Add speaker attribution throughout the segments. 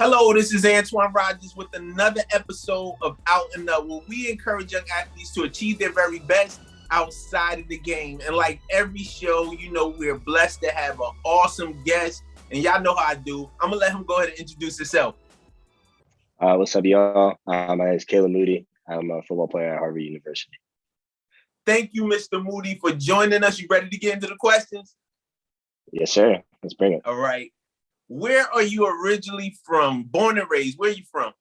Speaker 1: Hello, this is Antoine Rogers with another episode of Out and Up, where we encourage young athletes to achieve their very best outside of the game. And like every show, we're blessed to have an awesome guest. And y'all know how I do. I'm going to let him go ahead and introduce himself.
Speaker 2: What's up, y'all? My name is Kaleb Moody. I'm a football player at Harvard University.
Speaker 1: Thank you, Mr. Moody, for joining us. You ready to get into the questions?
Speaker 2: Yes, sir. Let's bring it.
Speaker 1: All right. Where are you originally from? Born and raised. Where are you from?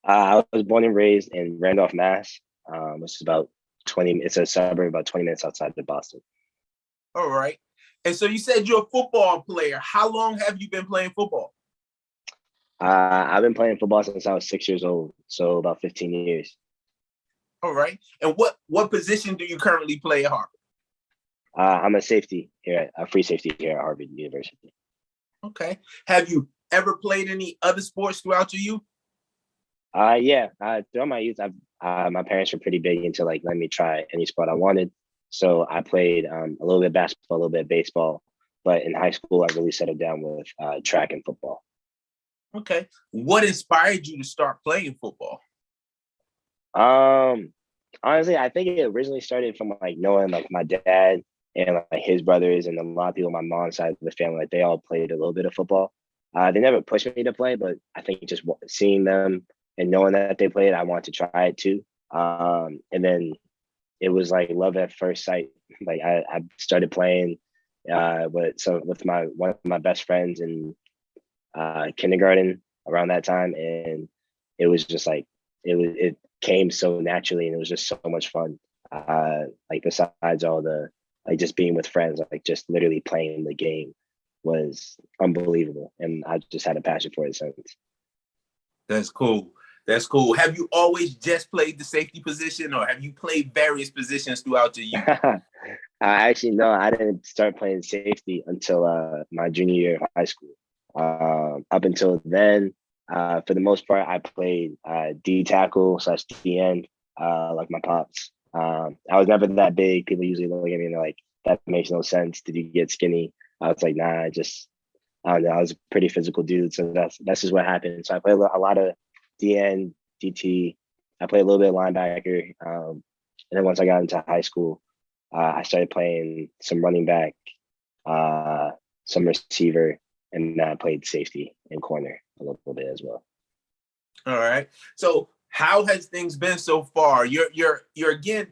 Speaker 2: I was born and raised in Randolph, Mass, which is about 20. It's a suburb about 20 minutes outside of Boston.
Speaker 1: All right. And so you said you're a football player. How long have you been playing football?
Speaker 2: I've been playing football since I was 6 years old, so about 15 years.
Speaker 1: All right. And what position do you currently play at Harvard?
Speaker 2: I'm a free safety here at Harvard University.
Speaker 1: Okay. Have you ever played any other sports throughout your youth?
Speaker 2: Yeah. Throughout my youth, my parents were pretty big into letting me try any sport I wanted. So I played a little bit of basketball, a little bit of baseball, but in high school, I really settled down with track and football.
Speaker 1: Okay. What inspired you to start playing football?
Speaker 2: Honestly, I think it originally started from knowing my dad and his brothers and a lot of people on my mom's side of the family. They all played a little bit of football. They never pushed me to play, but I think just seeing them and knowing that they played, I wanted to try it too. And then it was love at first sight. I started playing with one of my best friends in kindergarten around that time, and it was just it came so naturally, and it was just so much fun. Besides all the just being with friends, just literally playing the game was unbelievable, and I just had a passion for it since.
Speaker 1: That's cool. That's cool. Have you always just played the safety position, or have you played various positions throughout your youth?
Speaker 2: Actually, no, I didn't start playing safety until my junior year of high school. Up until then, for the most part, I played D tackle / D end, like my pops. I was never that big. People usually look at me and they're like, "That makes no sense. Did you get skinny?" I was like, "Nah, I don't know. I was a pretty physical dude, so that's just what happened." So I played a lot of DN, DT. I played a little bit of linebacker, and then once I got into high school, I started playing some running back, some receiver, and I played safety and corner a little bit as well.
Speaker 1: All right. So how has things been so far? You're again.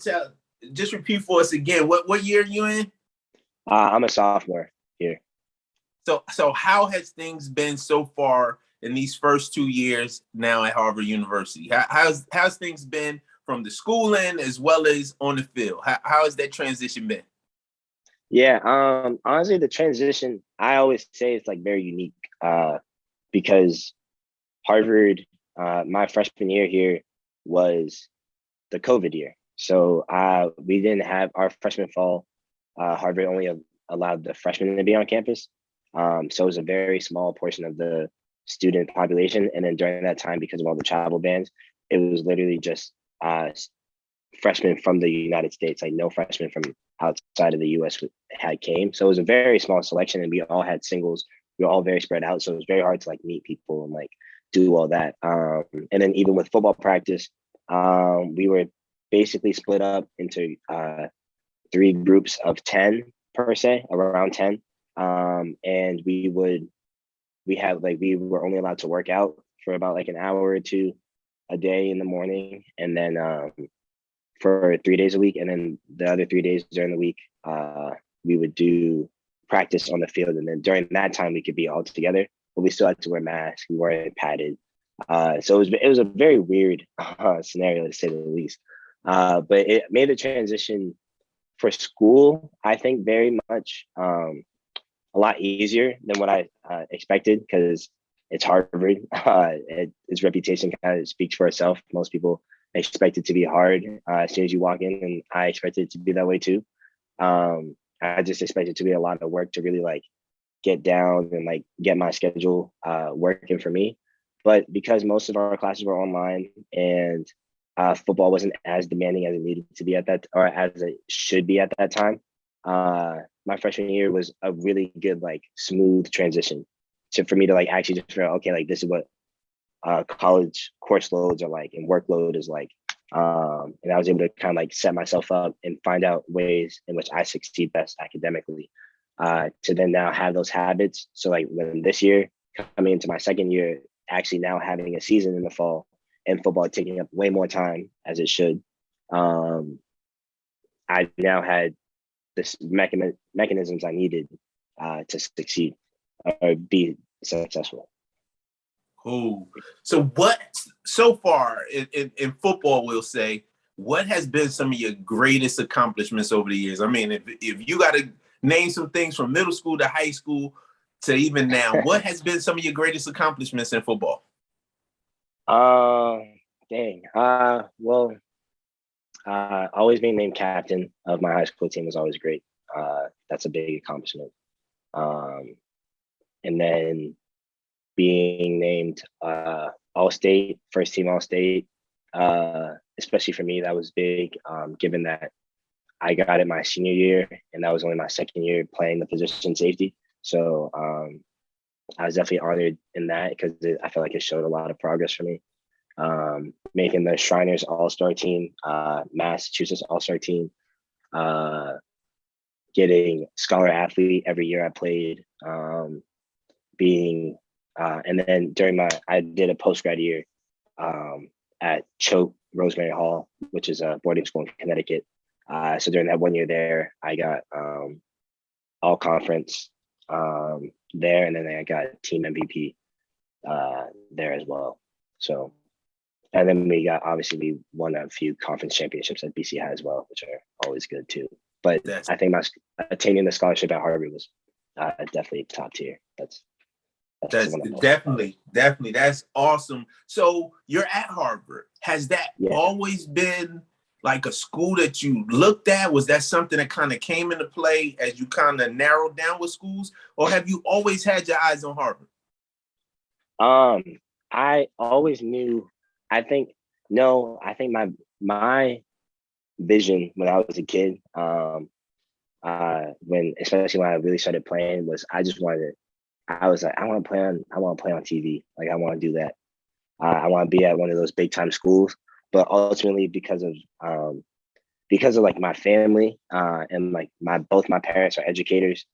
Speaker 1: Just repeat for us again. What year are you in?
Speaker 2: I'm a sophomore here.
Speaker 1: So how has things been so far in these first 2 years now at Harvard University? How's things been from the schooling as well as on the field? How has that transition been?
Speaker 2: Yeah, honestly, the transition, I always say it's very unique because Harvard, my freshman year here was the COVID year. So we didn't have our freshman fall. Harvard only allowed the freshmen to be on campus. So it was a very small portion of the student population. And then during that time, because of all the travel bans, it was literally just freshmen from the United States, no freshmen from outside of the US came. So it was a very small selection, and we all had singles. We were all very spread out. So it was very hard to meet people and do all that. And then even with football practice, we were basically split up into 3 groups of 10 per se, around 10. And we were only allowed to work out for about an hour or two a day in the morning, and then for 3 days a week, and then the other 3 days during the week, we would do practice on the field. And then during that time, we could be all together, but we still had to wear masks. We weren't padded, so it was a very weird scenario, to say the least. But it made the transition for school, I think, very much a lot easier than what I expected, because it's Harvard. Its reputation kind of speaks for itself. Most people expect it to be hard as soon as you walk in, and I expected it to be that way too. I just expected it to be a lot of work to really get down and get my schedule working for me. But because most of our classes were online, and football wasn't as demanding as it needed to be or as it should be at that time, my freshman year was a really good smooth transition for me to like actually just figure out, okay, like this is what college course loads are like and workload is like. And I was able to kind of like set myself up and find out ways in which I succeed best academically, to then now have those habits. So like when this year coming into my second year, actually now having a season in the fall and football taking up way more time as it should, I now had this mechanisms I needed to succeed or be successful.
Speaker 1: Cool. So what so far in football, we'll say, what has been some of your greatest accomplishments over the years? I mean, if you got to name some things from middle school to high school to even now, what has been some of your greatest accomplishments in football?
Speaker 2: Dang. Well, always being named captain of my high school team was always great. That's a big accomplishment. And then being named All-State, first team All-State, especially for me, that was big, given that I got it my senior year, and that was only my second year playing the position safety. So I was definitely honored in that because I feel like it showed a lot of progress for me. Making the Shriners All-Star team, Massachusetts All-Star team, getting scholar athlete every year I played, being and then I did a post-grad year at Choate Rosemary Hall, which is a boarding school in Connecticut. So during that 1 year there, I got all conference there, and then I got team MVP there as well. So, and then we won a few conference championships that BC had as well, which are always good too. But I think attaining the scholarship at Harvard was definitely top tier. That's
Speaker 1: definitely. That's awesome. So you're at Harvard. Has that always been like a school that you looked at? Was that something that kind of came into play as you kind of narrowed down with schools, or have you always had your eyes on Harvard?
Speaker 2: I always knew. I think my vision when I was a kid, especially when I really started playing, was I was like, I want to play on TV. Like I want to do that. I want to be at one of those big time schools. But ultimately, because of like my family and like both my parents are educators,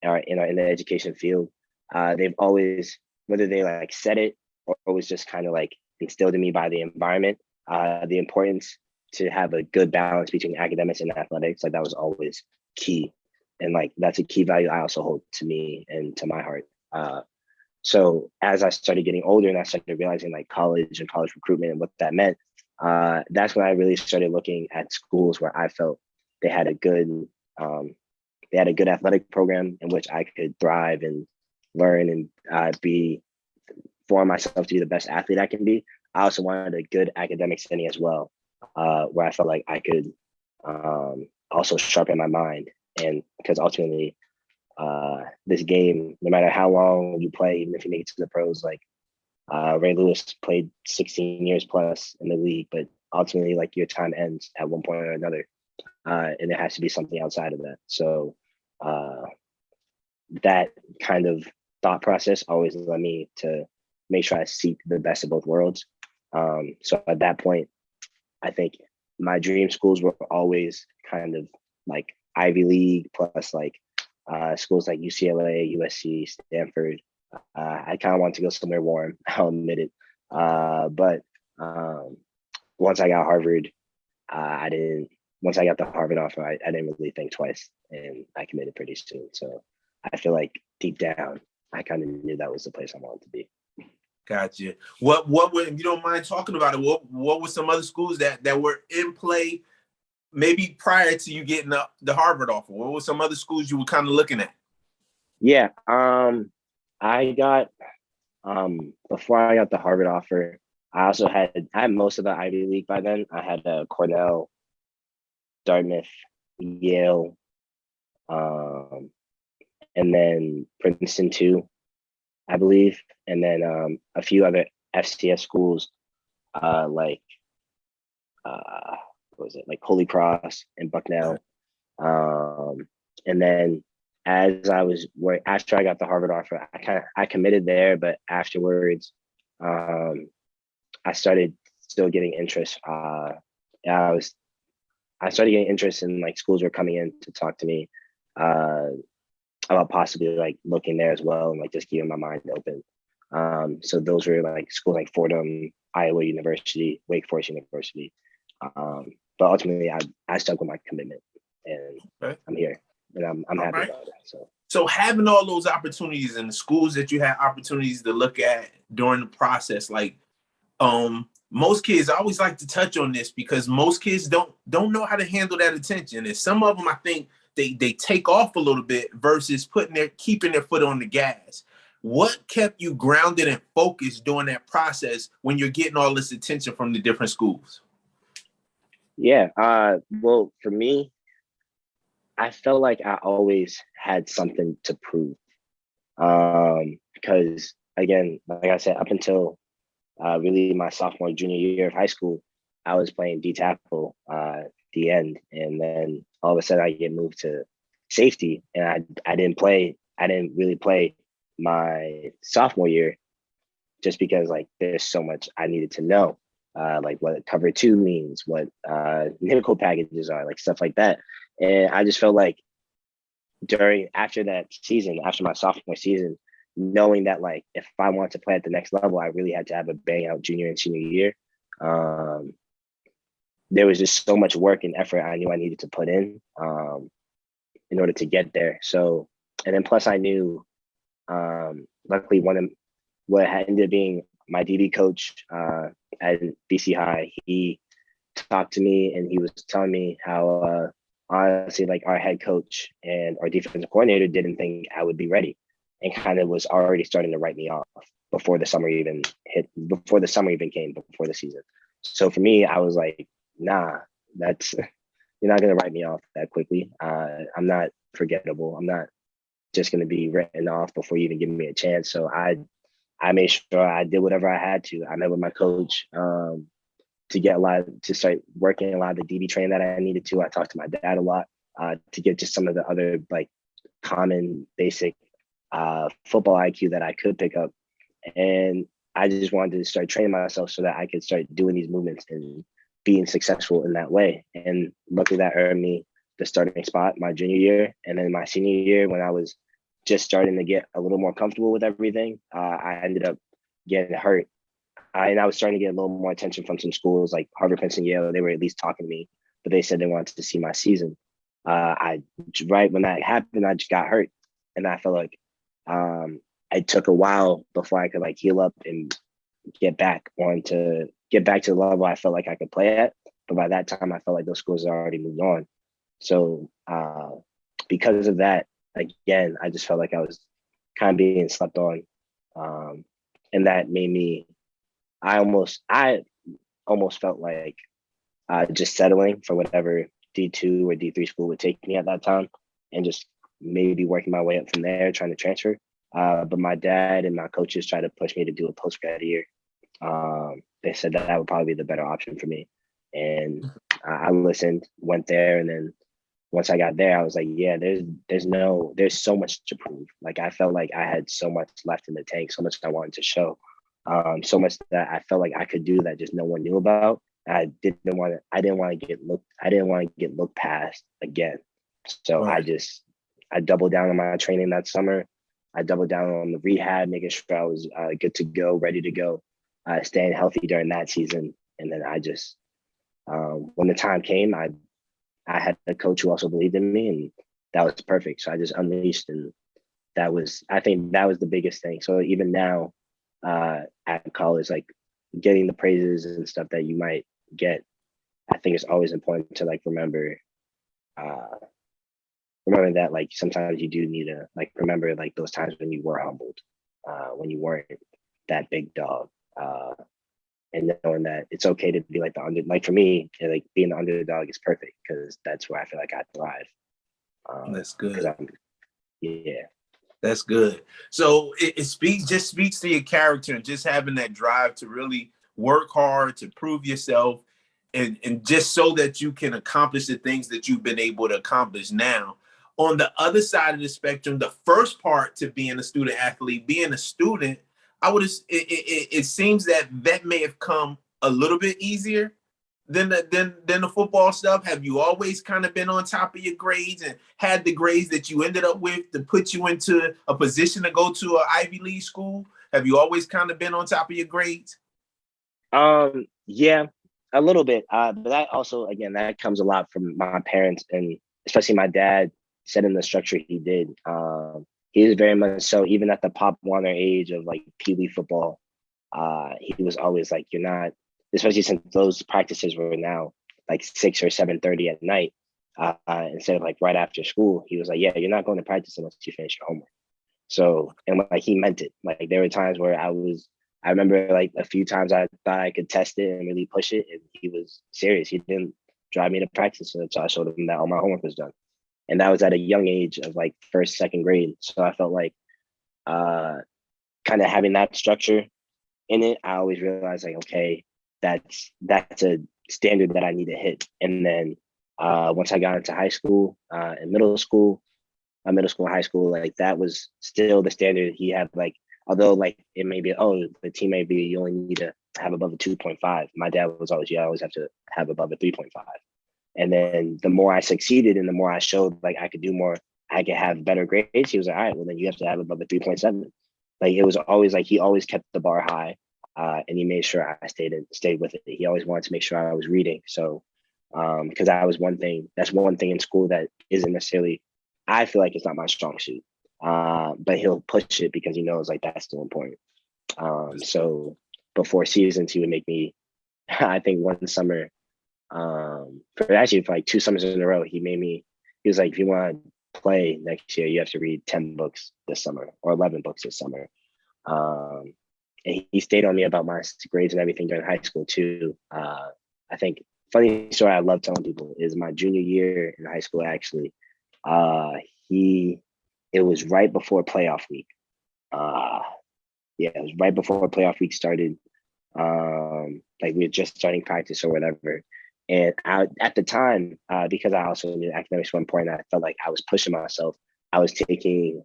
Speaker 2: are in the education field. They've always, whether they like said it or it was just kind of like instilled in me by the environment, the importance to have a good balance between academics and athletics. Like that was always key, and like that's a key value I also hold to me and to my heart. So as I started getting older and I started realizing like college and college recruitment and what that meant, that's when I really started looking at schools where I felt they had a good athletic program in which I could thrive and learn and form myself to be the best athlete I can be. I also wanted a good academic setting as well, where I felt like I could also sharpen my mind. And because ultimately, this game, no matter how long you play, even if you make it to the pros, like Ray Lewis played 16 years plus in the league, but ultimately, like your time ends at one point or another, and there has to be something outside of that. So that kind of thought process always led me to make sure I seek the best of both worlds. So at that point, I think my dream schools were always kind of like Ivy League plus like schools like UCLA, USC, Stanford. I kind of want to go somewhere warm, I'll admit it. But once I got Harvard, once I got the Harvard offer, I didn't really think twice, and I committed pretty soon. So I feel like deep down, I kind of knew that was the place I wanted to be.
Speaker 1: Gotcha. What were, if you don't mind talking about it, what were some other schools that were in play maybe prior to you getting the Harvard offer? What were some other schools you were kind of looking at?
Speaker 2: Yeah. I got before I got the Harvard offer, I had most of the Ivy League by then. I had Cornell, Dartmouth, Yale, and then Princeton too, I believe, and then a few other FCS schools, like what was it, like Holy Cross and Bucknell, and then as I was after I got the Harvard offer, I committed there, but afterwards, um, I started still getting interest. I was I started getting interest in like schools were coming in to talk to me uh, about possibly like looking there as well and like just keeping my mind open. So those were like schools like Fordham, Iowa University, Wake Forest University. But ultimately, I stuck with my commitment, and
Speaker 1: Okay.
Speaker 2: I'm here, and I'm happy
Speaker 1: right.
Speaker 2: about it.
Speaker 1: So having all those opportunities and the schools that you had opportunities to look at during the process, like most kids, I always like to touch on this because most kids don't know how to handle that attention, and some of them I think they take off a little bit versus keeping their foot on the gas. What kept you grounded and focused during that process when you're getting all this attention from the different schools?
Speaker 2: Yeah. Well, for me, I felt like I always had something to prove. Because again, like I said, up until really my sophomore, junior year of high school, I was playing D tackle the end, and then all of a sudden I get moved to safety, and I didn't play. I didn't really play my sophomore year just because like there's so much I needed to know, like what cover two means, what nickel packages are, like stuff like that. And I just felt like after that season, after my sophomore season, knowing that like if I wanted to play at the next level, I really had to have a bang out junior and senior year. There was just so much work and effort I knew I needed to put in order to get there. So, and then plus I knew, luckily one of what had ended up being my DB coach at BC High, he talked to me and he was telling me how honestly like our head coach and our defensive coordinator didn't think I would be ready and kind of was already starting to write me off before the summer even came, before the season. So for me, I was like, nah, that's you're not gonna write me off that quickly. I'm not forgettable. I'm not just gonna be written off before you even give me a chance. So I made sure I did whatever I had to. I met with my coach to start working a lot of the DB training that I needed to. I talked to my dad a lot to get just some of the other like common basic football IQ that I could pick up. And I just wanted to start training myself so that I could start doing these movements and being successful in that way. And luckily that earned me the starting spot my junior year. And then my senior year, when I was just starting to get a little more comfortable with everything, I ended up getting hurt. And I was starting to get a little more attention from some schools like Harvard, Princeton, Yale. They were at least talking to me, but they said they wanted to see my season. Right when that happened, I just got hurt. And I felt like it took a while before I could like heal up and get back to the level I felt like I could play at. But by that time, I felt like those schools had already moved on. So because of that, again, I just felt like I was kind of being slept on. And that made me, I almost felt like just settling for whatever D2 or D3 school would take me at that time and just maybe working my way up from there, trying to transfer. But my dad and my coaches tried to push me to do a post-grad year. They said that would probably be the better option for me. And I listened, went there, and then once I got there, I was like, yeah, there's so much to prove. Like I felt like I had so much left in the tank, so much I wanted to show, so much that I felt like I could do that just no one knew about. I didn't want to get looked past again. So
Speaker 1: Right.
Speaker 2: I doubled down on my training that summer. I doubled down on the rehab, making sure I was good to go, ready to go, staying healthy during that season. And then I just, when the time came, I had a coach who also believed in me, and that was perfect. So I just unleashed, and I think that was the biggest thing. So even now, at college, like getting the praises and stuff that you might get, I think it's always important to like remember that like sometimes you do need to like remember like those times when you were humbled, when you weren't that big dog, and knowing that it's okay to be like like for me, like being the underdog is perfect because that's where I feel like I thrive.
Speaker 1: That's good.
Speaker 2: Yeah.
Speaker 1: That's good. So it speaks to your character and just having that drive to really work hard to prove yourself and just so that you can accomplish the things that you've been able to accomplish now. on the other side of the spectrum, the first part to being a student athlete, being a student, it seems that may have come a little bit easier than the football stuff. Have you always kind of been on top of your grades and had the grades that you ended up with to put you into a position to go to an Ivy League school? Have you always kind of been on top of your grades?
Speaker 2: Yeah, a little bit. But that also, again, that comes a lot from my parents, and especially my dad setting the structure he did. He was very much so, even at the Pop Warner age of like Pee Wee football, he was always like, you're not, especially since those practices were now like 6 or 7:30 at night, instead of like right after school. He was like, yeah, you're not going to practice unless you finish your homework. So, and like he meant it. Like there were times where I remember like a few times I thought I could test it and really push it, and he was serious. He didn't drive me to practice until I showed him that all my homework was done. And that was at a young age of like first, second grade. So I felt like kind of having that structure in it, I always realized like, okay, that's a standard that I need to hit. And then once I got into high school and middle school, high school, like that was still the standard he had. Like, although like it may be, oh, the team may be, you only need to have above a 2.5. My dad was always, you always have to have above a 3.5. And then the more I succeeded and the more I showed like I could do more, I could have better grades. He was like, all right, well then you have to have above a 3.7. Like it was always like he always kept the bar high, and he made sure I stayed with it. He always wanted to make sure I was reading. So because that's one thing in school that isn't necessarily, I feel like it's not my strong suit. But he'll push it because he knows like that's still important. So before seasons, he would make me, I think one summer, for like 2 summers in a row, he was like, if you want to play next year, you have to read 10 books this summer or 11 books this summer. And he stayed on me about my grades and everything during high school too. I think funny story I love telling people is my junior year in high school, actually, it was right before playoff week. It was right before playoff week started. Like we were just starting practice or whatever. And at the time, because I also knew academics were important, I felt like I was pushing myself. I was taking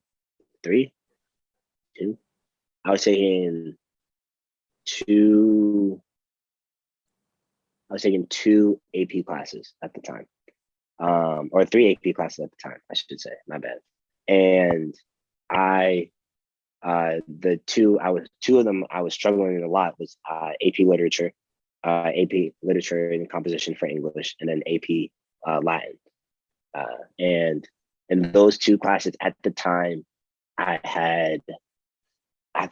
Speaker 2: two AP classes at the time, or 3 AP classes at the time, I should say, my bad. And two of them I was struggling a lot was AP literature and composition for English, and then AP Latin. And in those 2 classes at the time, I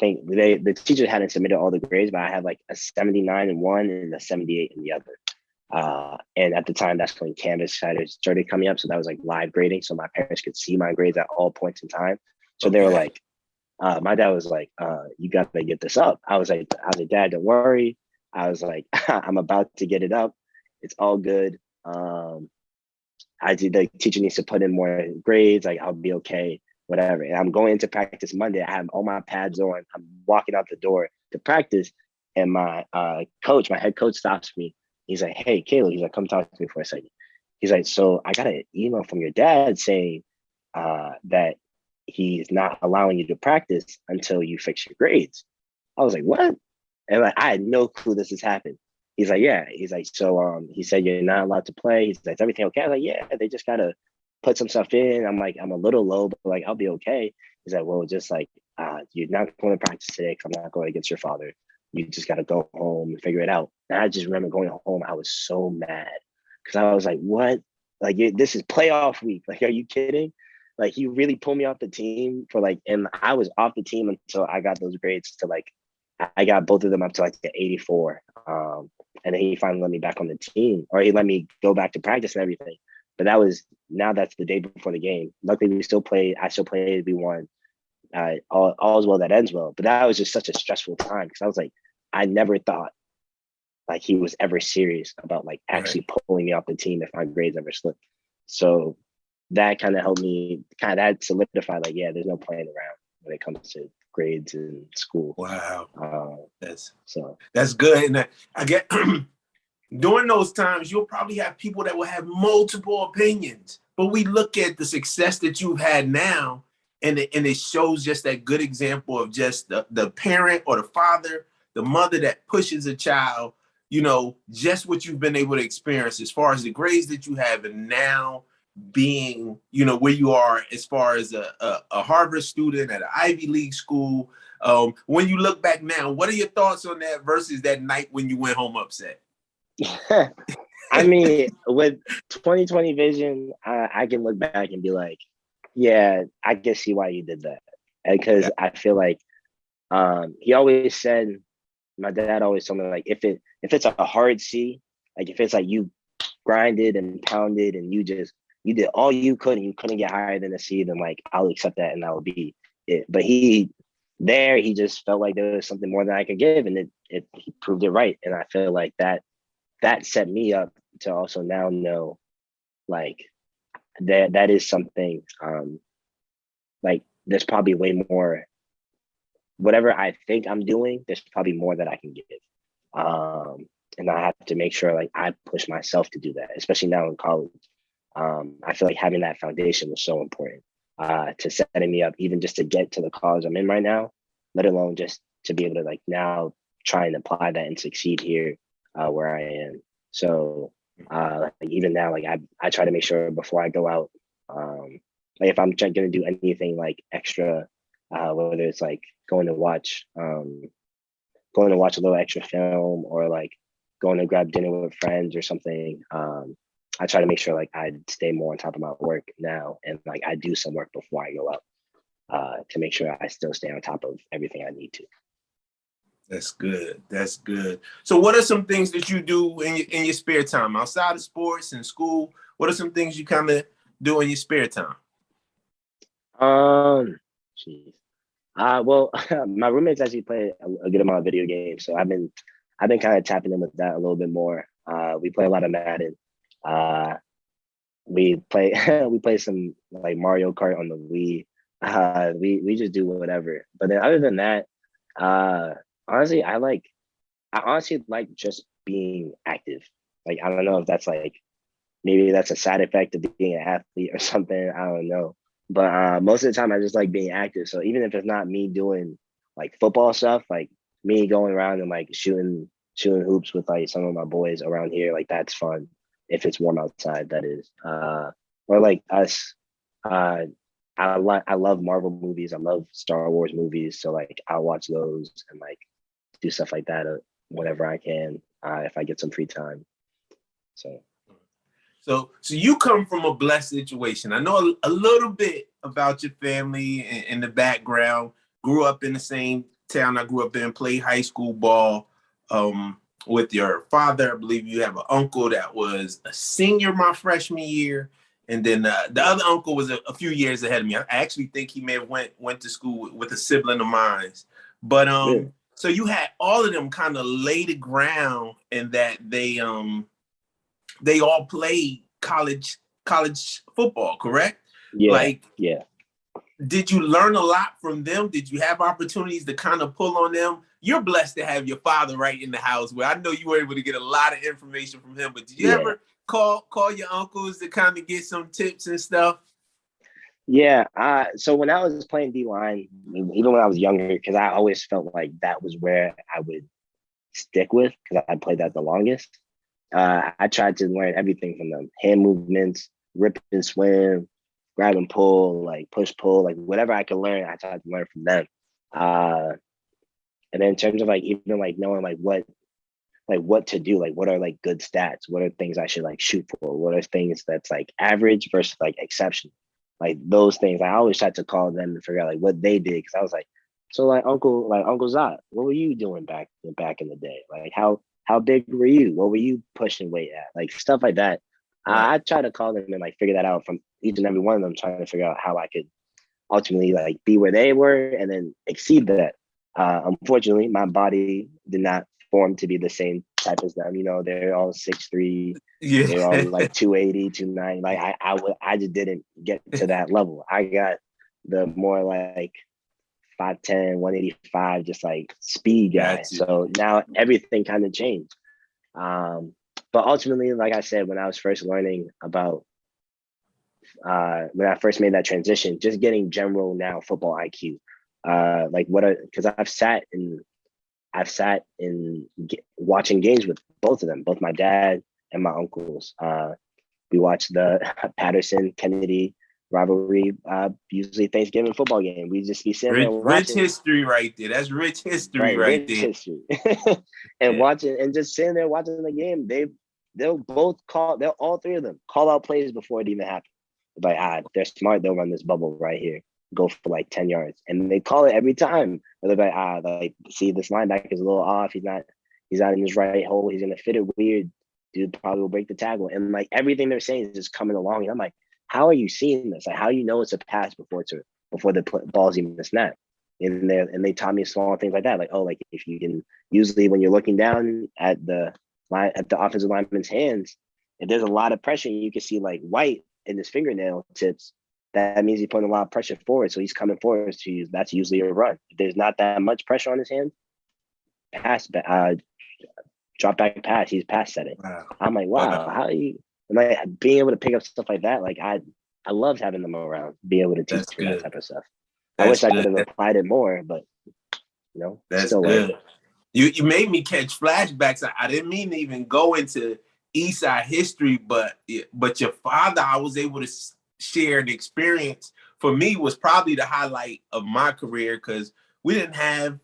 Speaker 2: think the teacher hadn't submitted all the grades, but I had like a 79 in one and a 78 in the other. And at the time, that's when Canvas started coming up. So that was like live grading. So my parents could see my grades at all points in time. So they were like, my dad was like, you got to get this up. I was like, Dad, don't worry. I was like, I'm about to get it up. It's all good. The teacher needs to put in more grades. Like, I'll be okay, whatever. And I'm going into practice Monday. I have all my pads on. I'm walking out the door to practice. And my head coach stops me. He's like, hey, Kaleb. He's like, come talk to me for a second. He's like, so I got an email from your dad saying that he's not allowing you to practice until you fix your grades. I was like, what? And like, I had no clue this has happened. He's like, yeah. He's like, so he said you're not allowed to play. He's like, is everything okay? I was like, yeah, they just gotta put some stuff in. I'm like, I'm a little low, but like I'll be okay. He's like, well, just like you're not going to practice today because I'm not going against your father. You just gotta go home and figure it out. And I just remember going home, I was so mad because I was like, what? Like this is playoff week. Like, are you kidding? Like he really pulled me off the team for like, and I was off the team until I got those grades to like, I got both of them up to like the 84. And then he finally let me back on the team, or he let me go back to practice and everything. But that's the day before the game. Luckily I still played, we won. All's well that ends well. But that was just such a stressful time because I was like, I never thought like he was ever serious about like actually pulling me off the team if my grades ever slipped. So that kind of helped me that solidified like, yeah, there's no playing around when it comes to grades in school.
Speaker 1: Wow. That's good. And I get during those times, you'll probably have people that will have multiple opinions But we look at the success that you've had now, and it shows just that good example of just the parent or the father, the mother that pushes a child, just what you've been able to experience as far as the grades that you have, and now being, where you are as far as a Harvard student at an Ivy League school. When you look back now, what are your thoughts on that versus that night when you went home upset?
Speaker 2: I mean, with 2020 vision, I can look back and be like, yeah, I can see why you did that. Because I feel like he always said, my dad always told me, like, if it's a hard C, like if it's like you grinded and pounded and you did all you could and you couldn't get higher than a C, then like I'll accept that and that will be it. But he just felt like there was something more than I could give, and he proved it right. And I feel like that set me up to also now know, like, that is something, like there's probably way more, whatever I think I'm doing, there's probably more that I can give. And I have to make sure like I push myself to do that, especially now in college. I feel like having that foundation was so important to setting me up, even just to get to the college I'm in right now, let alone just to be able to like now try and apply that and succeed here where I am. So like even now, like I try to make sure before I go out, like if I'm going to do anything like extra, whether it's like going to watch a little extra film or like going to grab dinner with friends or something, I try to make sure like I stay more on top of my work now, and like I do some work before I go out to make sure I still stay on top of everything I need to.
Speaker 1: That's good. That's good. So what are some things that you do in your spare time outside of sports and school? What are some things you kind of do in your spare time?
Speaker 2: Geez. Well, my roommates actually play a good amount of video games, so I've been kind of tapping in with that a little bit more. We play a lot of Madden. We play we play some like Mario Kart on the Wii. We just do whatever. But then other than that, honestly, I honestly like just being active. Like I don't know if that's like, maybe that's a side effect of being an athlete or something. I don't know. But most of the time I just like being active. So even if it's not me doing like football stuff, like me going around and like shooting hoops with like some of my boys around here, like that's fun if it's warm outside, that is. Or like us, I love Marvel movies. I love Star Wars movies. So like I'll watch those and like do stuff like that whenever I can, if I get some free time.
Speaker 1: So you come from a blessed situation. I know a little bit about your family and the background. Grew up in the same town I grew up in, played high school ball with your father. I believe you have an uncle that was a senior my freshman year. And then the other uncle was a few years ahead of me. I actually think he may have went to school with a sibling of mine. But
Speaker 2: Yeah.
Speaker 1: so you had all of them kind of lay the ground, and that they all played college football, correct?
Speaker 2: Yeah.
Speaker 1: Like,
Speaker 2: yeah.
Speaker 1: did you learn a lot from them? Did you have opportunities to kind of pull on them? You're blessed to have your father right in the house, where I know you were able to get a lot of information from him. But did you ever call your uncles to kind of get some tips and stuff?
Speaker 2: Yeah. So when I was playing D-line, even when I was younger, because I always felt like that was where I would stick with, because I played that the longest. I tried to learn everything from them: hand movements, rip and swim, grab and pull, like push pull, like whatever I could learn, I tried to learn from them. And then in terms of like even like knowing like what to do, like what are like good stats, what are things I should like shoot for, what are things that's like average versus like exceptional, like those things. I always tried to call them to figure out like what they did, because I was like, so like Uncle Zot, what were you doing back in the day? Like how big were you? What were you pushing weight at? Like stuff like that. Right. I try to call them and like figure that out from each and every one of them, trying to figure out how I could ultimately like be where they were and then exceed that. Unfortunately, my body did not form to be the same type as them. You know, they're all 6'3". Yeah. They're all like 280, 290. Like I just didn't get to that level. I got the more like 5'10", 185, just like speed guy. So now everything kind of changed. But ultimately, like I said, when I was first learning about when I first made that transition, just getting general now football IQ. Because I've sat in watching games with both of them, both my dad and my uncles. We watched the Patterson Kennedy rivalry, usually Thanksgiving football game. We just be sitting there
Speaker 1: Rich
Speaker 2: watching.
Speaker 1: history right there. That's rich history
Speaker 2: Right,
Speaker 1: right
Speaker 2: rich
Speaker 1: there.
Speaker 2: history. And watching and just sitting there watching the game, they'll all three of them call out plays before it even happens. Like, they're smart, they'll run this bubble right here, go for like 10 yards. And they call it every time. They're like, see, this linebacker is a little off. He's not in his right hole. He's gonna fit it weird. Dude probably will break the tackle. And like everything they're saying is just coming along. And I'm like, how are you seeing this? Like, how you know it's a pass before the ball's even snapped? And they taught me small things like that. Like, like if you can, usually when you're looking down at the offensive lineman's hands, if there's a lot of pressure, you can see like white in his fingernail tips. That means he's putting a lot of pressure forward. So he's coming forward to you. That's usually a run. If there's not that much pressure on his hand, drop back pass, he's pass setting. Wow. I'm like, wow, how are you? And like being able to pick up stuff like that, like I loved having them around, be able to teach me that type of stuff. I wish I could have applied it more, but
Speaker 1: that's still good. You made me catch flashbacks. I didn't mean to even go into Eastside history, but your father, I was able to share the experience. For me, was probably the highlight of my career because we didn't have.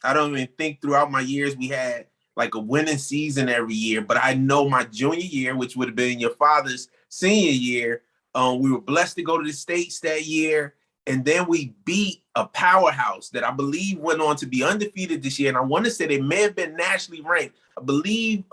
Speaker 1: I don't even think throughout my years we had like a winning season every year. But I know my junior year, which would have been your father's senior year, we were blessed to go to the States that year. And then we beat a powerhouse that I believe went on to be undefeated this year. And I want to say they may have been nationally ranked. I believe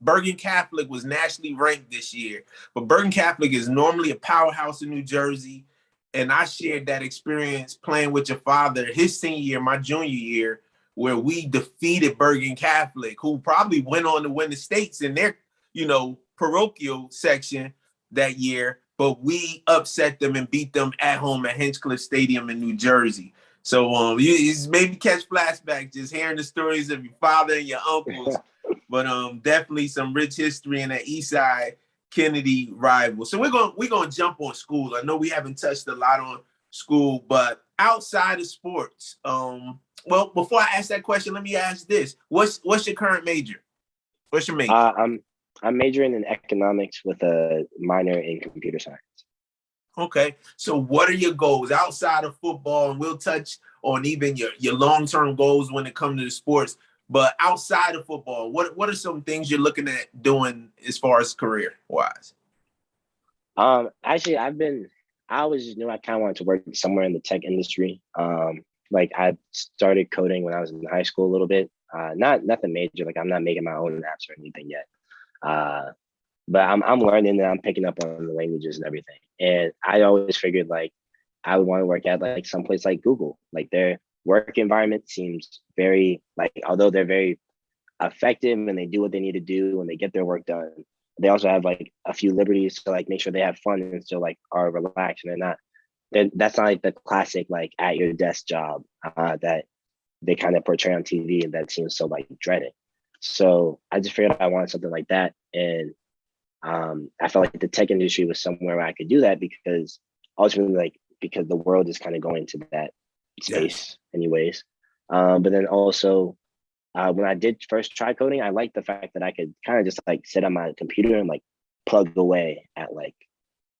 Speaker 1: Bergen Catholic was nationally ranked this year. But Bergen Catholic is normally a powerhouse in New Jersey. And I shared that experience playing with your father his senior year, my junior year, where we defeated Bergen Catholic, who probably went on to win the States in their, parochial section that year. But we upset them and beat them at home at Hinchcliffe Stadium in New Jersey. So you maybe catch flashbacks just hearing the stories of your father and your uncles, but definitely some rich history in that Eastside Kennedy rival. So we're gonna jump on school. I know we haven't touched a lot on school, but outside of sports, well, before I ask that question, let me ask this: What's your current major? What's your major?
Speaker 2: I'm majoring in economics with a minor in computer science.
Speaker 1: Okay. So what are your goals outside of football? And we'll touch on even your long-term goals when it comes to the sports. But outside of football, what are some things you're looking at doing as far as career-wise?
Speaker 2: Actually, I always just knew I kind of wanted to work somewhere in the tech industry. Like I started coding when I was in high school a little bit. Nothing major. Like I'm not making my own apps or anything yet. But I'm learning and I'm picking up on the languages and everything. And I always figured like I would want to work at like someplace like Google. Like their work environment seems very like, although they're very effective and they do what they need to do and they get their work done, they also have like a few liberties to like make sure they have fun and still like are relaxed and that's not like the classic like at your desk job that they kind of portray on TV and that seems so like dreaded. So I just figured I wanted something like that. And I felt like the tech industry was somewhere where I could do that because ultimately, because the world is kind of going to that space anyways. But then also when I did first try coding, I liked the fact that I could kind of just like sit on my computer and like plug away at like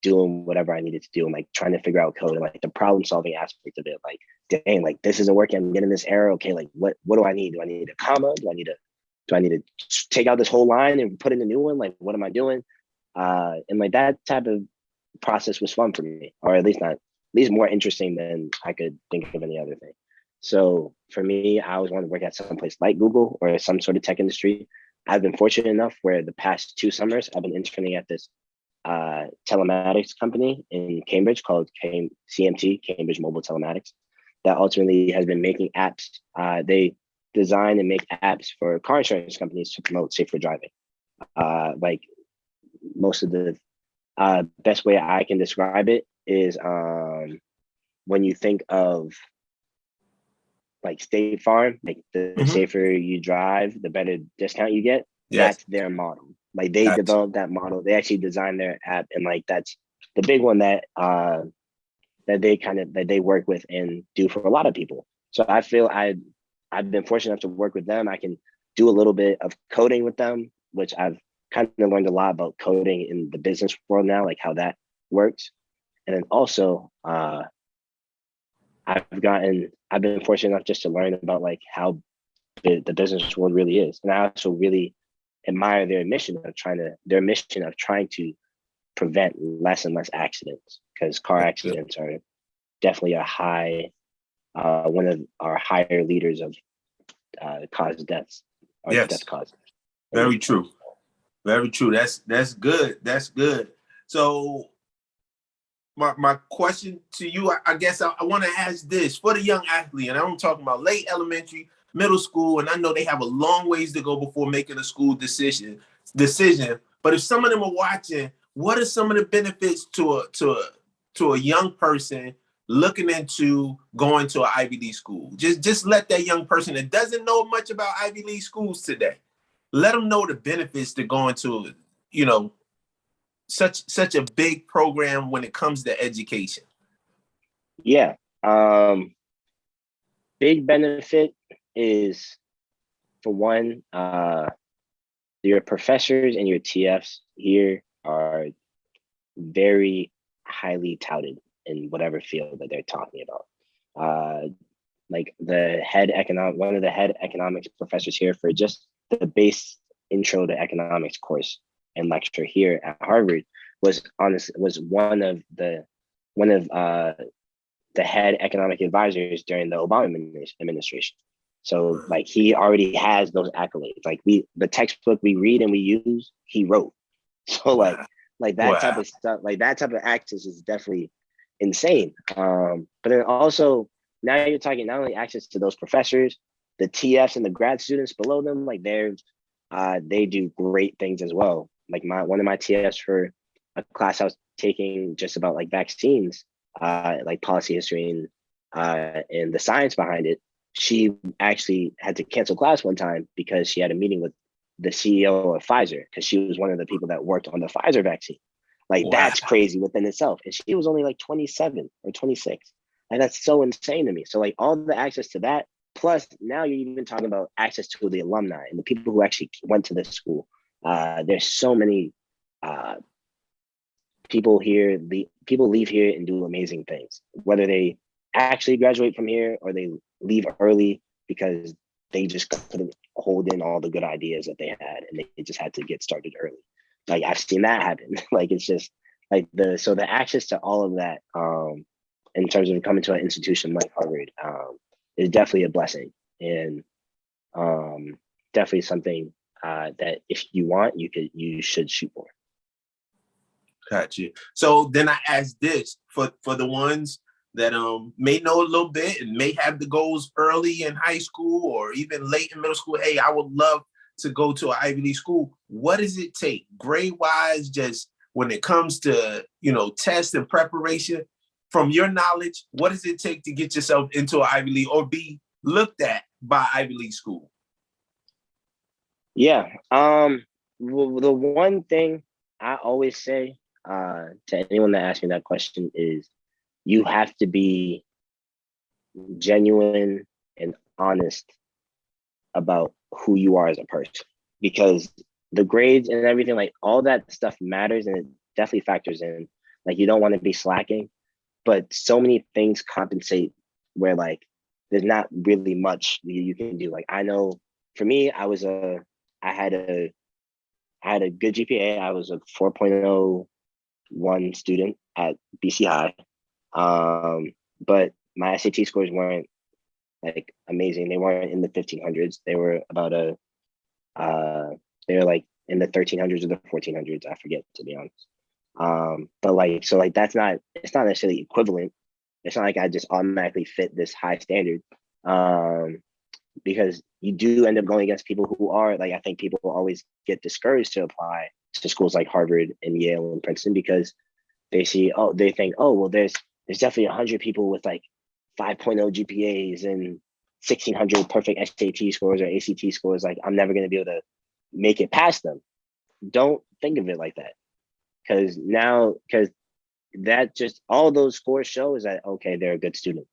Speaker 2: doing whatever I needed to do and like trying to figure out code and like the problem solving aspect of it. Like, dang, like this isn't working. I'm getting this error. Okay, like what do I need? Do I need a comma? Do I need to take out this whole line and put in a new one? Like, what am I doing? And like that type of process was fun for me, or at least more interesting than I could think of any other thing. So for me, I always wanted to work at some place like Google or some sort of tech industry. I've been fortunate enough where the past 2 summers I've been interning at this telematics company in Cambridge called CMT, Cambridge Mobile Telematics, that ultimately has been making apps. They design and make apps for car insurance companies to promote safer driving. Like most of the best way I can describe it is when you think of like State Farm, like the safer you drive, the better discount you get. Yes. That's their model. Like they developed that model. They actually designed their app, and like that's the big one that that they work with and do for a lot of people. So I feel I've been fortunate enough to work with them. I can do a little bit of coding with them, which I've kind of learned a lot about coding in the business world now, like how that works. And then also I've been fortunate enough just to learn about like how the business world really is. And I also really admire their mission of trying to prevent less and less accidents, because car accidents are definitely one of our higher leaders of cause deaths or
Speaker 1: Yes.
Speaker 2: death causes.
Speaker 1: Very true. Very true. That's good. That's good. So my question to you, I guess I want to ask this for the young athlete, and I'm talking about late elementary, middle school, and I know they have a long ways to go before making a school decision. But if some of them are watching, what are some of the benefits to a young person looking into going to an Ivy League school? Just let that young person that doesn't know much about Ivy League schools today, let them know the benefits to going to, such a big program when it comes to education.
Speaker 2: Yeah. Big benefit is, for one, your professors and your TFs here are very highly touted in whatever field that they're talking about. Like one of the head economics professors here for just the base intro to economics course and lecture here at Harvard was one of the head economic advisors during the Obama administration. So like he already has those accolades. Like the textbook we read and we use, he wrote. So like that type of stuff, like that type of access is definitely insane. But then also now you're talking not only access to those professors, the TFs and the grad students below them, like they do great things as well. Like one of my TFs for a class I was taking just about like vaccines, like policy history and the science behind it, she actually had to cancel class one time because she had a meeting with the CEO of Pfizer, because she was one of the people that worked on the Pfizer vaccine. Like that's crazy within itself. And she was only like 27 or 26. And that's so insane to me. So like all the access to that, plus now you're even talking about access to the alumni and the people who actually went to this school. There's so many people here, people leave here and do amazing things, whether they actually graduate from here or they leave early because they just couldn't hold in all the good ideas that they had and they just had to get started early. Like I've seen that happen. Like it's just like the access to all of that in terms of coming to an institution like Harvard is definitely a blessing, and definitely something that if you want, you should shoot for.
Speaker 1: Got you. So then I ask this for the ones that may know a little bit and may have the goals early in high school or even late in middle school. Hey, I would love to go to an Ivy League school. What does it take, grade wise, just when it comes to test and preparation? From your knowledge, what does it take to get yourself into an Ivy League or be looked at by Ivy League school?
Speaker 2: Yeah. The one thing I always say to anyone that asks me that question is you have to be genuine and honest about who you are as a person, because the grades and everything, like all that stuff matters and it definitely factors in. Like you don't want to be slacking, but so many things compensate where like there's not really much you can do. Like I know for me, I had a good GPA. I was a 4.01 student at BC High. But my SAT scores weren't like amazing. They weren't in the 1500s. They were about they were like in the 1300s or the 1400s. I forget, to be honest. But like, so like it's not necessarily equivalent. It's not like I just automatically fit this high standard. Because you do end up going against people who are like, I think people always get discouraged to apply to schools like Harvard and Yale and Princeton because they think, well, there's definitely 100 people with like 5.0 GPAs and 1,600 perfect SAT scores or ACT scores. Like I'm never going to be able to make it past them. Don't think of it like that. Because that just all those scores show is that, okay, they're a good student.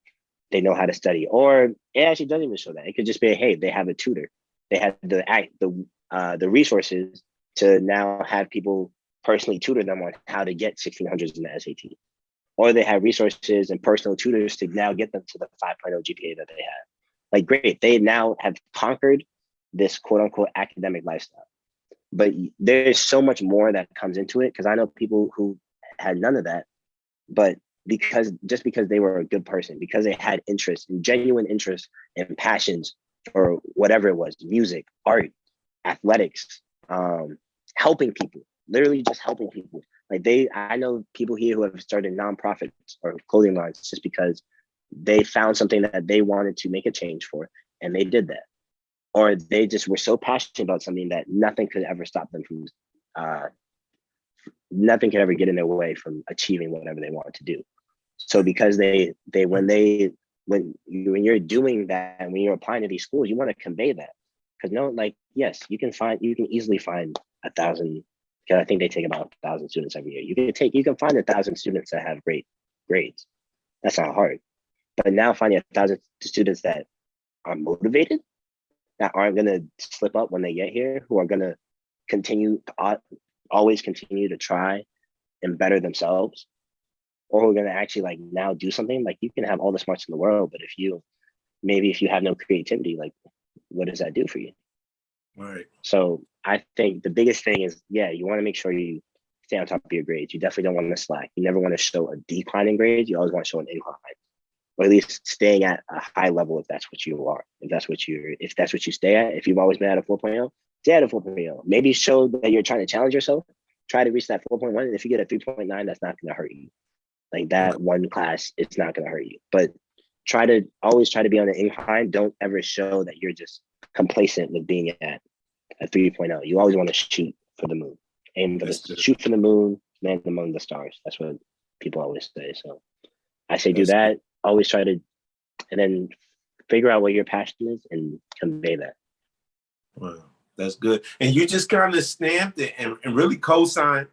Speaker 2: They know how to study. Or it actually doesn't even show that. It could just be, hey, they have a tutor. They have the resources to now have people personally tutor them on how to get 1600s in the SAT. Or they have resources and personal tutors to now get them to the 5.0 GPA that they have. Like, great, they now have conquered this quote unquote academic lifestyle. But there's so much more that comes into it, because I know people who had none of that, but because they were a good person, because they had interest and genuine interest and passions for whatever it was, music, art, athletics, helping people, literally just helping people. Like I know people here who have started nonprofits or clothing lines just because they found something that they wanted to make a change for, and they did that. Or they just were so passionate about something that nothing could ever stop them from, nothing could ever get in their way from achieving whatever they wanted to do. So because when you're doing that and when you're applying to these schools, you want to convey that. Because yes, you can easily find 1,000, because I think they take about 1,000 students every year. You can find 1,000 students that have great grades. That's not hard. But now finding 1,000 students that are motivated, that aren't going to slip up when they get here, who are going to always continue to try and better themselves, or who are going to actually like now do something. Like, you can have all the smarts in the world, but if you have no creativity, like, what does that do for you?
Speaker 1: Right.
Speaker 2: So I think the biggest thing is, you want to make sure you stay on top of your grades. You definitely don't want to slack. You never want to show a decline in grades. You always want to show an incline, or at least staying at a high level if that's what you are. If that's what you stay at. If you've always been at a 4.0, stay at a 4.0. Maybe show that you're trying to challenge yourself. Try to reach that 4.1. And if you get a 3.9, that's not going to hurt you. Like, that one class, it's not going to hurt you. But always try to be on the incline. Don't ever show that you're just complacent with being at a 3.0. You always want to shoot for the moon. Shoot for the moon, land among the stars. That's what people always say. So I say do that. Always try to, and then figure out what your passion is and convey that.
Speaker 1: Wow, that's good. And you just kind of stamped it and really co-signed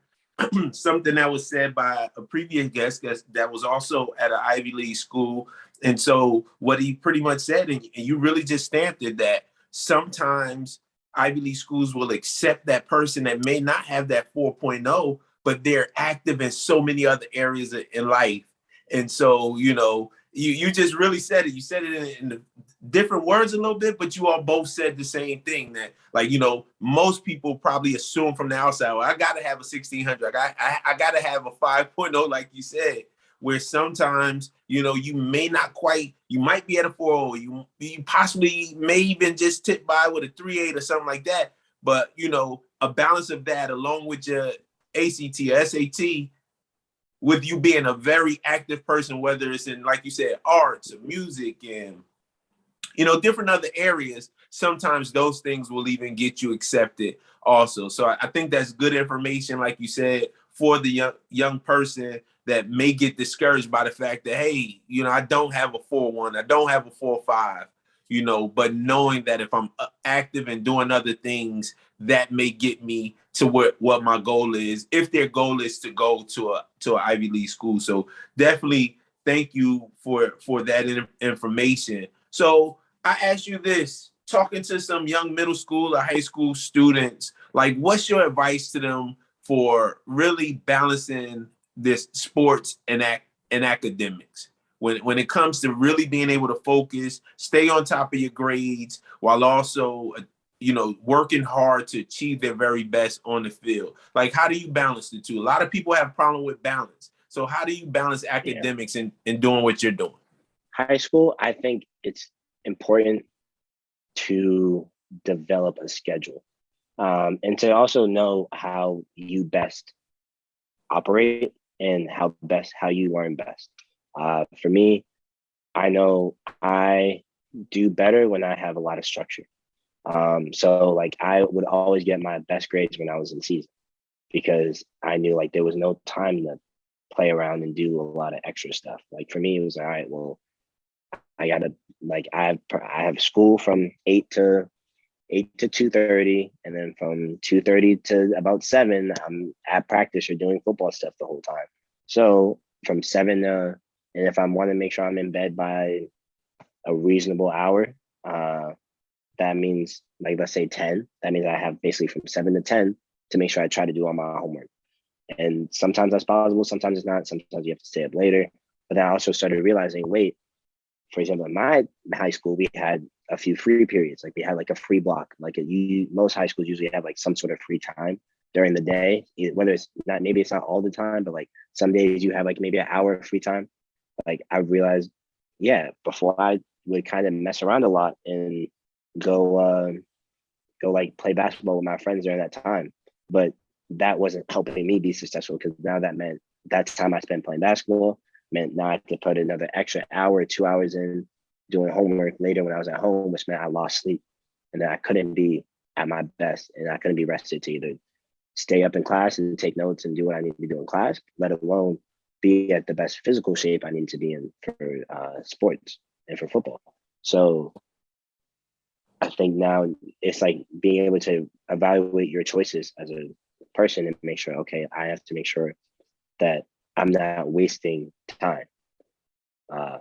Speaker 1: something that was said by a previous guest that was also at an Ivy League school. And so what he pretty much said, and you really just stamped it, that sometimes Ivy League schools will accept that person that may not have that 4.0, but they're active in so many other areas in life. And so, you just really said it. You said it in different words a little bit, but you all both said the same thing, that, like, most people probably assume from the outside, well, I got to have a 1600. I got to have a 5.0, like you said, where sometimes, you might be at a 4.0. You possibly may even just tip by with a 3.8 or something like that. But, a balance of that along with your ACT or SAT, with you being a very active person, whether it's in, like you said, arts or music and, different other areas, sometimes those things will even get you accepted also. So I think that's good information, like you said, for the young person that may get discouraged by the fact that, hey, I don't have a 4.1, I don't have a 4.5, but knowing that if I'm active and doing other things, that may get me to what my goal is, if their goal is to go to an Ivy League school. So definitely thank you for that information. So I ask you this, talking to some young middle school or high school students, like, what's your advice to them for really balancing this sports and academics? When it comes to really being able to focus, stay on top of your grades, while also, working hard to achieve their very best on the field. Like, how do you balance the two? A lot of people have a problem with balance. So how do you balance academics and doing what you're doing?
Speaker 2: High school, I think it's important to develop a schedule, and to also know how you best operate and how you learn best. For me, I know I do better when I have a lot of structure. So like, I would always get my best grades when I was in season, because I knew like there was no time to play around and do a lot of extra stuff. Like, for me, it was all right, well, I gotta, like, I have school from 8 to 2:30, and then from 2:30 to about 7, I'm at practice or doing football stuff the whole time. So from 7 to, and if I want to make sure I'm in bed by a reasonable hour, that means like, let's say 10. That means I have basically from 7 to 10 to make sure I try to do all my homework. And sometimes that's possible, sometimes it's not. Sometimes you have to stay up later. But then I also started realizing, wait, for example, in my high school, we had a few free periods. Like we had like a free block. Most high schools usually have like some sort of free time during the day, whether it's not, maybe it's not all the time, but like some days you have like maybe an hour of free time. Like I realized, yeah, before I would kind of mess around a lot and go go like play basketball with my friends during that time. But that wasn't helping me be successful, because now that meant that time I spent playing basketball meant now I had to put another extra hour, 2 hours in doing homework later when I was at home, which meant I lost sleep. And then I couldn't be at my best, and I couldn't be rested to either stay up in class and take notes and do what I need to do in class, let alone be at the best physical shape I need to be in for sports and for football. So I think now it's like being able to evaluate your choices as a person and make sure, okay, I have to make sure that I'm not wasting time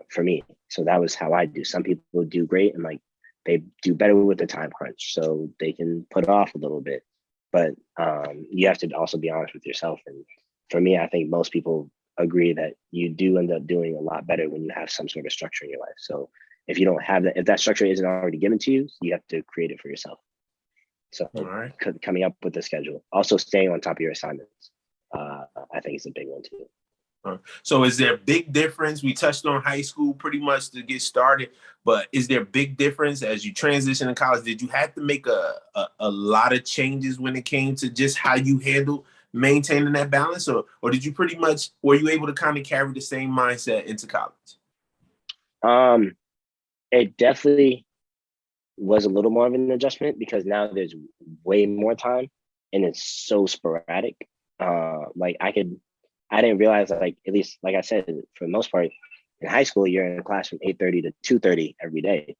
Speaker 2: for me. So that was how I do. Some people do great and like they do better with the time crunch, so they can put it off a little bit. But you have to also be honest with yourself. And for me, I think most people agree that you do end up doing a lot better when you have some sort of structure in your life. So if you don't have that, if that structure isn't already given to you, you have to create it for yourself. So
Speaker 1: right.
Speaker 2: coming up with the schedule, also staying on top of your assignments, I think is a big one too.
Speaker 1: So is there a big difference? We touched on high school pretty much to get started, but is there a big difference as you transition to college? Did you have to make a lot of changes when it came to just how you handle maintaining that balance, or did you pretty much, were you able to kind of carry the same mindset into college?
Speaker 2: It definitely was a little more of an adjustment because now there's way more time and it's so sporadic. I didn't realize that, like, at least like I said, for the most part in high school, you're in a class from 8:30 to 2:30 every day.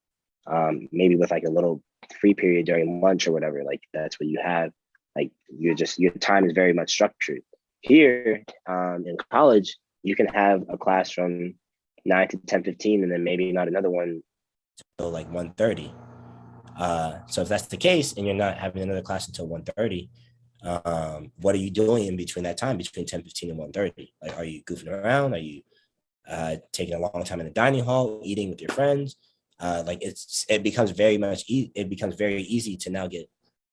Speaker 2: Maybe with like a little free period during lunch or whatever, like that's what you have. Like your time is very much structured. Here in college, you can have a class from 9 to 10:15 and then maybe not another one till like 1:30. So if that's the case and you're not having another class until 1:30, what are you doing in between that time, between 10:15 and 1:30? Like, are you goofing around? Are you taking a long time in the dining hall, eating with your friends? Like it becomes it becomes very easy to now get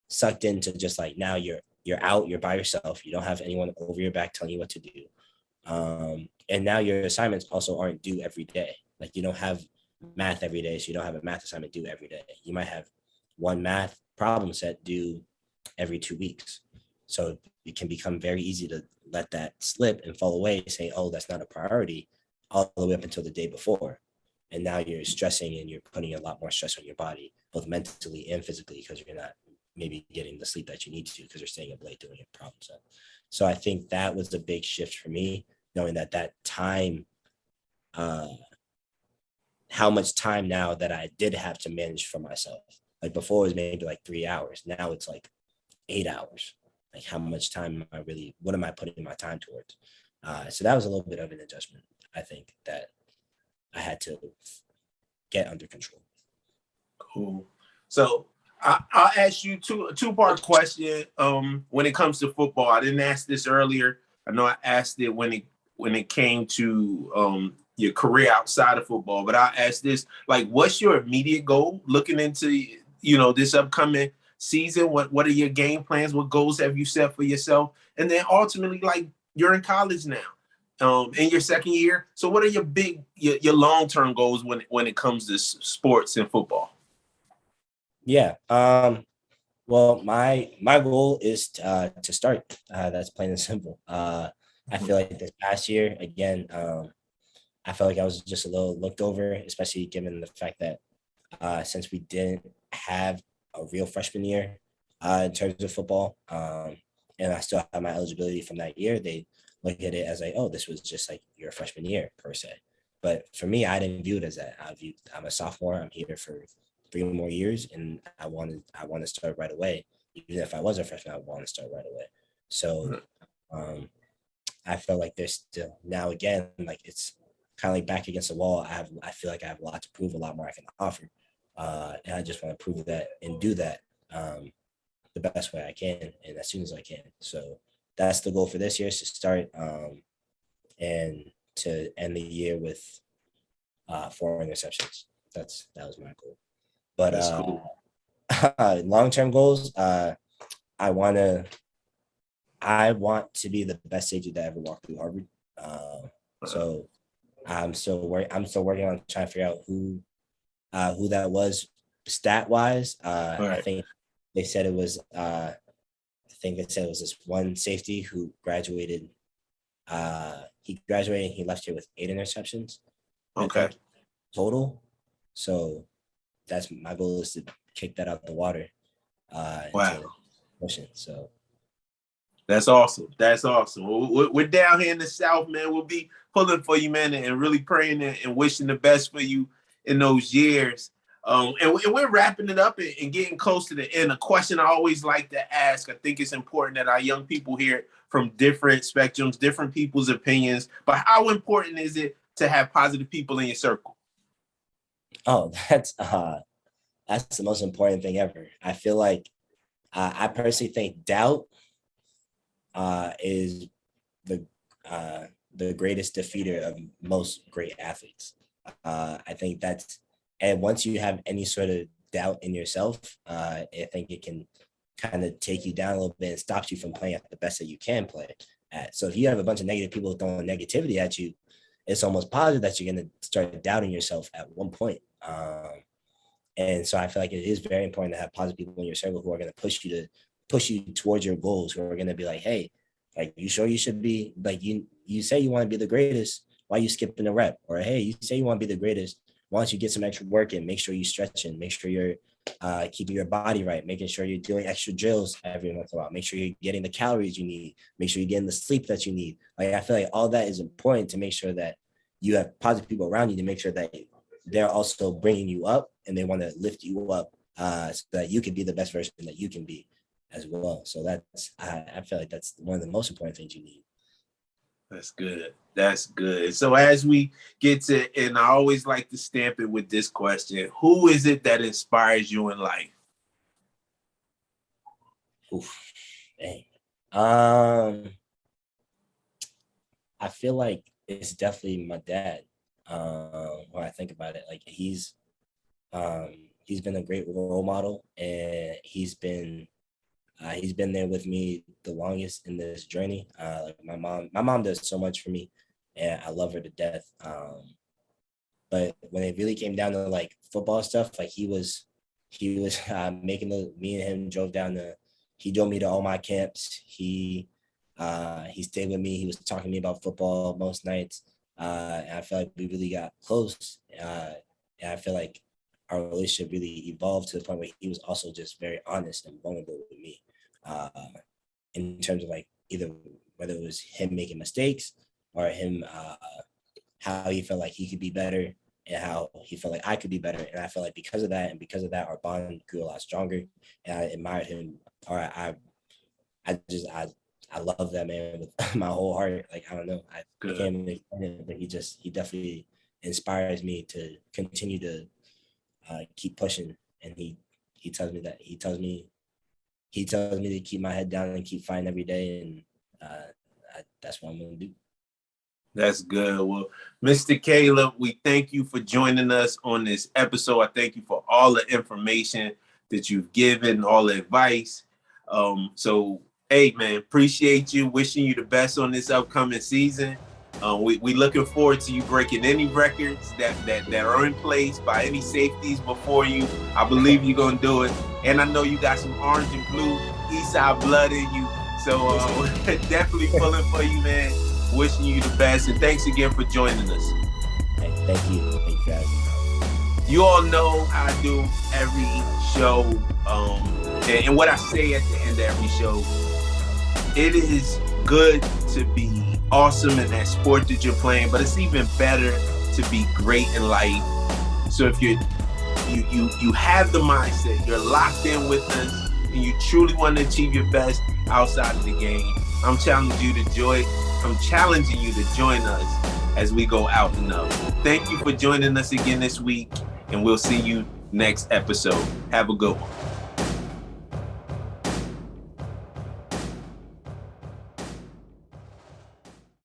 Speaker 2: sucked into just like, now you're out, you're by yourself, you don't have anyone over your back telling you what to do. And now your assignments also aren't due every day. Like you don't have math every day, so you don't have a math assignment due every day. You might have one math problem set due every 2 weeks. So it can become very easy to let that slip and fall away, saying, oh, that's not a priority, all the way up until the day before. And now you're stressing and you're putting a lot more stress on your body, both mentally and physically, because you're not maybe getting the sleep that you need to because you're staying up late doing a problem set. So I think that was a big shift for me, knowing that time, how much time now that I did have to manage for myself. Like before it was maybe like 3 hours. Now it's like 8 hours. Like how much time am I really, what am I putting my time towards? So that was a little bit of an adjustment, I think, that I had to get under control.
Speaker 1: Cool. So I'll ask you a two-part question. When it comes to football, I didn't ask this earlier. I know I asked it when it came to your career outside of football, but I'll ask this: like, what's your immediate goal looking into this upcoming season? What are your game plans? What goals have you set for yourself? And then ultimately, like, you're in college now, in your second year. So what are your long-term goals when it comes to sports and football?
Speaker 2: Yeah. Well, my goal is to start. That's plain and simple. I feel like this past year, again, I felt like I was just a little looked over, especially given the fact that since we didn't have a real freshman year in terms of football, and I still have my eligibility from that year, they look at it as like, oh, this was just like your freshman year per se. But for me, I didn't view it as that. I'm a sophomore. I'm here for 3 more years, and I want to start right away. Even if I was a freshman, I want to start right away. So
Speaker 3: I feel like there's still now again, like it's kind of like back against the wall. I feel like I have a lot to prove, a lot more I can offer. And I just want to prove that and do that the best way I can and as soon as I can. So that's the goal for this year, is to start and to end the year with 4 interceptions. That was my goal. But cool. Long-term goals, I want to be the best safety that ever walked through Harvard. So I'm still working on trying to figure out who that was stat wise. Right. I think they said it was this one safety who graduated. He graduated and he left here with 8 interceptions.
Speaker 1: Okay.
Speaker 3: Total. So that's my goal, is to kick that out the water.
Speaker 1: Wow.
Speaker 3: So
Speaker 1: that's awesome. That's awesome. We're down here in the South, man. We'll be pulling for you, man, and really praying and wishing the best for you in those years. And we're wrapping it up and getting close to the end. A question I always like to ask, I think it's important that our young people hear it from different spectrums, different people's opinions, but how important is it to have positive people in your circle?
Speaker 3: Oh, that's the most important thing ever. I feel like I personally think doubt is the greatest defeater of most great athletes. I think and once you have any sort of doubt in yourself, I think it can kind of take you down a little bit and stops you from playing at the best that you can play at. So if you have a bunch of negative people throwing negativity at you, it's almost positive that you're going to start doubting yourself at one point. And so I feel like it is very important to have positive people in your circle who are going to push you towards your goals, who are going to be like, hey, like, you sure you should be, like, you say you want to be the greatest, why are you skipping a rep? Or, hey, you say you want to be the greatest, why don't you get some extra work in, make sure you stretching, make sure you're keeping your body right, making sure you're doing extra drills every once in a while, make sure you're getting the calories you need, make sure you're getting the sleep that you need. Like, I feel like all that is important to make sure that you have positive people around you, to make sure that they're also bringing you up and they want to lift you up so that you can be the best version that you can be as well. So I feel like that's one of the most important things you need.
Speaker 1: That's good. That's good. So as we get to, and I always like to stamp it with this question, who is it that inspires you in life?
Speaker 3: Oof, dang. I feel like it's definitely my dad. When I think about it, like he's been a great role model, and he's been there with me the longest in this journey. Like my mom does so much for me, and I love her to death. But when it really came down to like football stuff, like he was making me and him he drove me to all my camps. He stayed with me. He was talking to me about football most nights. And I feel like we really got close. And I feel like our relationship really evolved to the point where he was also just very honest and vulnerable with me, in terms of like either whether it was him making mistakes or him how he felt like he could be better and how he felt like I could be better. And I felt like because of that, our bond grew a lot stronger. And I admired him. Or I love that man with my whole heart. Like, I don't know. I can't explain it, but he definitely inspires me to continue to keep pushing. And he tells me to keep my head down and keep fighting every day. And that's what I'm going to do.
Speaker 1: That's good. Well, Mr. Kaleb, we thank you for joining us on this episode. I thank you for all the information that you've given, all the advice. So, hey, man, appreciate you. Wishing you the best on this upcoming season. We looking forward to you breaking any records that are in place by any safeties before you. I believe you're going to do it. And I know you got some orange and blue Eastside blood in you. So definitely pulling for you, man. Wishing you the best. And thanks again for joining us.
Speaker 3: Hey, thank you. Thank you for having me.
Speaker 1: You all know how I do every show. And what I say at the end of every show, it is good to be awesome in that sport that you're playing, but it's even better to be great in life. So if you have the mindset, you're locked in with us, and you truly want to achieve your best outside of the game, I'm challenging you to from challenging you to join us as we go out and up. Thank you for joining us again this week, and we'll see you next episode. Have a good one.